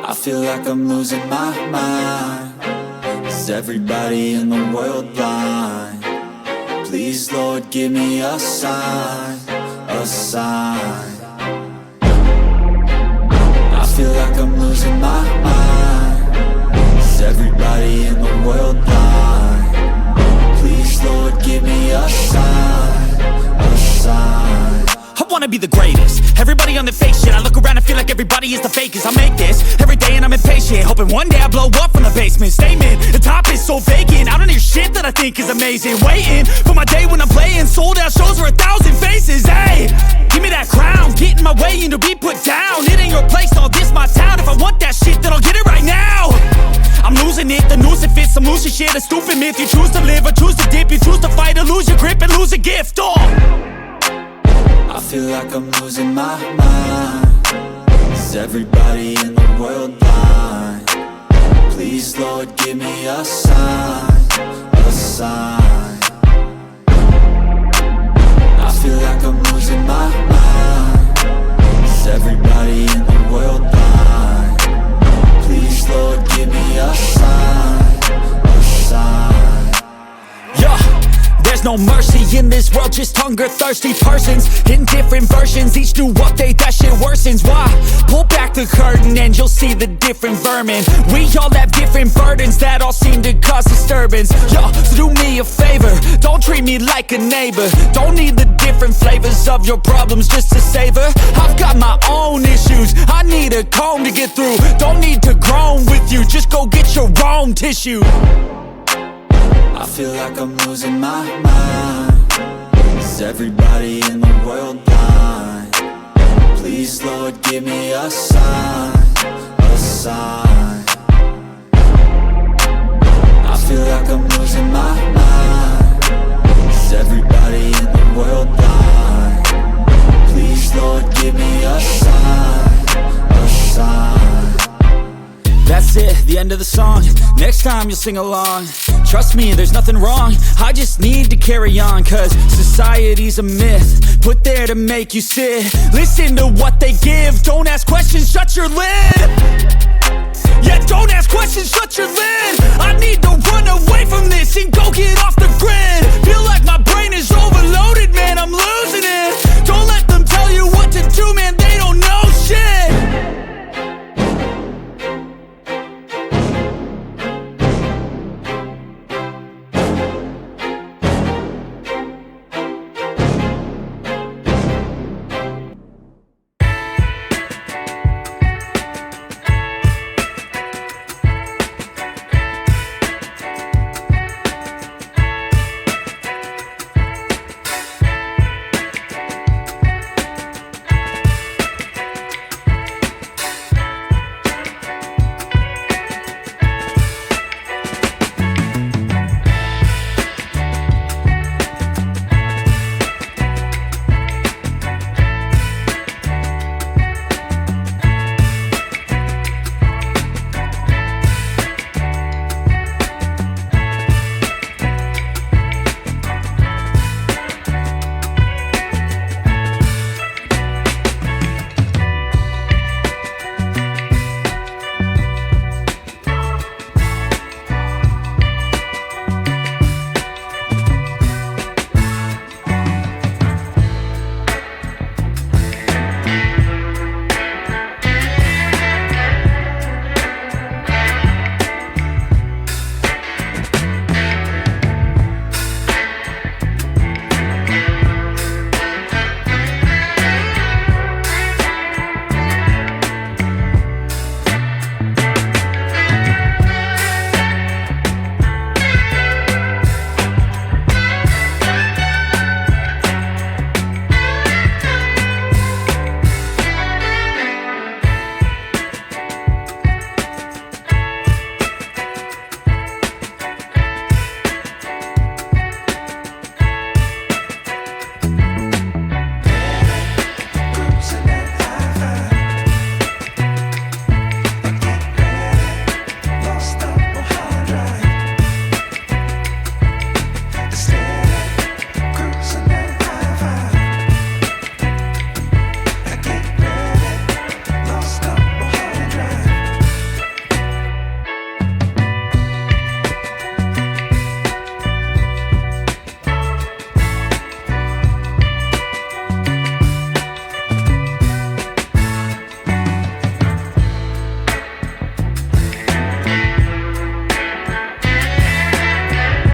I feel like I'm losing my mind. Is everybody in the world blind? Please, Lord, give me a sign, a sign. I feel like I'm losing my mind. Is everybody in the world blind? Please, Lord, give me a sign, a sign. I wanna be the greatest. Everybody on the fake shit. I look around and feel like everybody is the fakest. I make this every day and I'm impatient, hoping one day I blow up from the basement. Statement, the top is so vacant. I don't hear shit that I think is amazing. Waiting for my day when I'm playing sold out shows for 1,000 faces. Hey, give me that crown, get in my way and to be put down. It ain't your place, all this my town. If I want that shit, then I'll get it right now. I'm losing it, the noose it fits. I'm losing shit, a stupid myth. You choose to live or choose to dip. You choose to fight or lose your grip and lose a gift. I feel like I'm losing my mind. Is everybody in the world blind? Please, Lord, give me a sign, a sign. I feel like I'm losing my mind. Is everybody in the world blind? Please, Lord, give me a sign, a sign. Yeah. There's no mercy in this world, just hunger-thirsty persons in different versions. Each new update, that shit worsens. Why? Pull back the curtain and you'll see the different vermin. We all have different burdens that all seem to cause disturbance. Yo, so do me a favor, don't treat me like a neighbor. Don't need the different flavors of your problems just to savor. I've got my own issues, I need a comb to get through. Don't need to groan with you, just go get your own tissue. I feel like I'm losing my mind. Is everybody in the world blind? Please, Lord, give me a sign, a sign. I feel like I'm losing my mind. Is everybody in the world blind? Please, Lord, give me a sign, a sign. That's it, the end of the song. Next time you'll sing along. Trust me, there's nothing wrong. I just need to carry on, cause society's a myth put there to make you sit. Listen to what they give. Don't ask questions, shut your lid. Yeah, don't ask questions, shut your lid. I need to run away from this and go get off